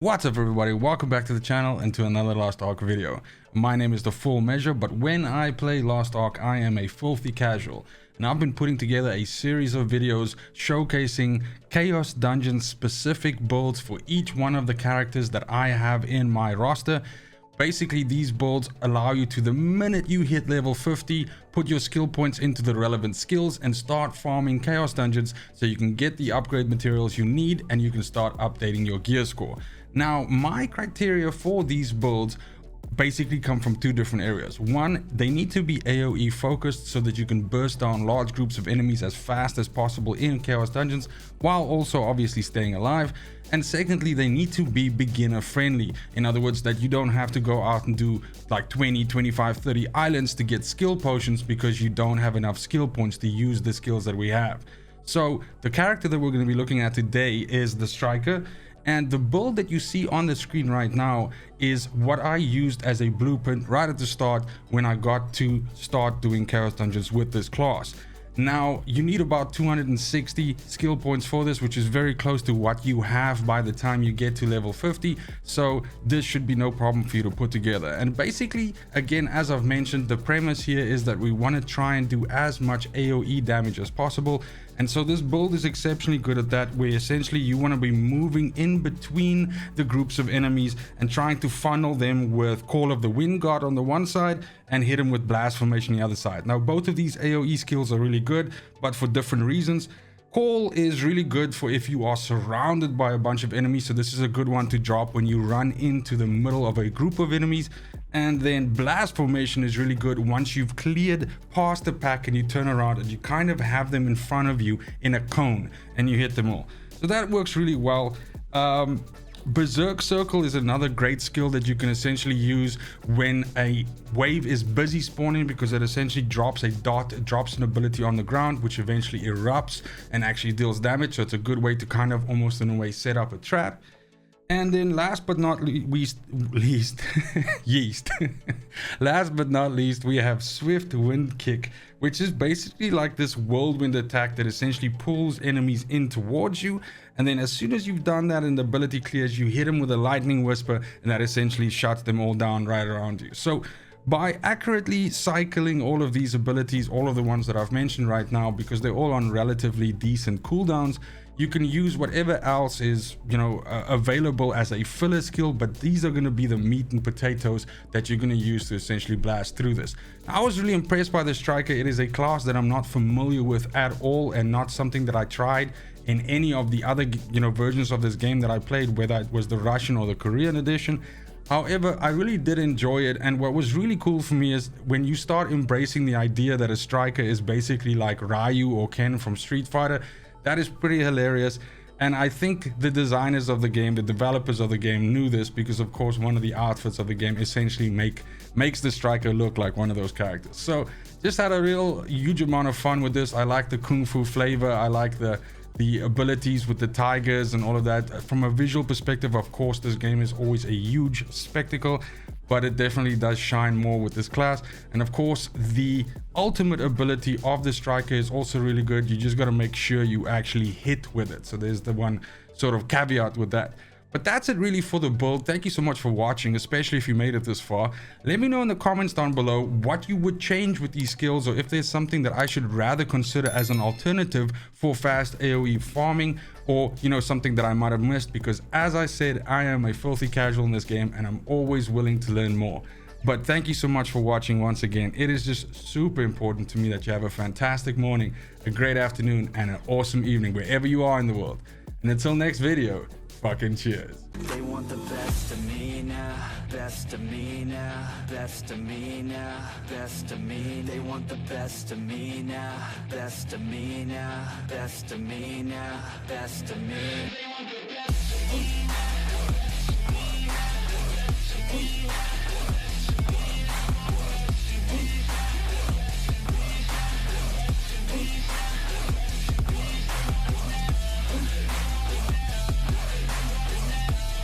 What's up everybody, welcome back to the channel and to another Lost Ark video. My name is The Full Measure, but when I play Lost Ark I am a filthy casual. And I've been putting together a series of videos showcasing Chaos Dungeon specific builds for each one of the characters that I have in my roster. Basically, these builds allow you to, the minute you hit level 50, put your skill points into the relevant skills and start farming Chaos Dungeons so you can get the upgrade materials you need and you can start updating your gear score. Now, my criteria for these builds basically come from two different areas. One, they need to be AoE focused so that you can burst down large groups of enemies as fast as possible in Chaos Dungeons while also obviously staying alive. And secondly, they need to be beginner friendly. In other words, that you don't have to go out and do like 20, 25, 30 islands to get skill potions because you don't have enough skill points to use the skills that we have. So the character that we're going to be looking at today is the Striker. And the build that you see on the screen right now is what I used as a blueprint right at the start when I got to start doing Chaos Dungeons with this class. Now, you need about 260 skill points for this, which is very close to what you have by the time you get to level 50. So this should be no problem for you to put together. And basically, again, as I've mentioned, the premise here is that we want to try and do as much AoE damage as possible. And so this build is exceptionally good at that, where essentially you want to be moving in between the groups of enemies and trying to funnel them with Call of the Wind God on the one side and hit them with Blast Formation on the other side. Now, both of these AoE skills are really good, but for different reasons. Call is really good for if you are surrounded by a bunch of enemies, so this is a good one to drop when you run into the middle of a group of enemies. And then Blast Formation is really good once you've cleared past the pack and you turn around and you kind of have them in front of you in a cone and you hit them all. So that works really well. Berserk Circle is another great skill that you can essentially use when a wave is busy spawning, because it essentially drops a dot, it drops an ability on the ground which eventually erupts and actually deals damage. So it's a good way to kind of almost in a way set up a trap. And then last but not least, last but not least, we have Swift Wind Kick, which is basically like this whirlwind attack that essentially pulls enemies in towards you. And then as soon as you've done that and the ability clears, you hit them with a lightning whisper and that essentially shuts them all down right around you. So by accurately cycling all of these abilities, all of the ones that I've mentioned right now, because they're all on relatively decent cooldowns, you can use whatever else is, available as a filler skill, but these are going to be the meat and potatoes that you're going to use to essentially blast through this. Now, I was really impressed by the Striker. It is a class that I'm not familiar with at all and not something that I tried in any of the other, versions of this game that I played, whether it was the Russian or the Korean edition. However, I really did enjoy it, and what was really cool for me is when you start embracing the idea that a Striker is basically like Ryu or Ken from Street Fighter. That is pretty hilarious, and I think the designers of the game, the developers of the game, knew this, because of course one of the outfits of the game essentially makes the Striker look like one of those characters. So just had a real huge amount of fun with this. I like the kung fu flavor, I like the abilities with the tigers and all of that. From a visual perspective, of course, this game is always a huge spectacle, but it definitely does shine more with this class. And of course, the ultimate ability of the Striker is also really good. You just got to make sure you actually hit with it. So there's the one sort of caveat with that. But that's it really for the build. Thank you so much for watching, especially if you made it this far. Let me know in the comments down below what you would change with these skills, or if there's something that I should rather consider as an alternative for fast AoE farming, or something that I might have missed, because as I said, I am a filthy casual in this game and I'm always willing to learn more. But thank you so much for watching once again. It is just super important to me that you have a fantastic morning, a great afternoon, and an awesome evening wherever you are in the world. And until next video, fucking cheers. They want the best of me now, best of me now, best of me now, best of me. They want the best of me now, best of me now, best of me now, best of me. They want the best of me.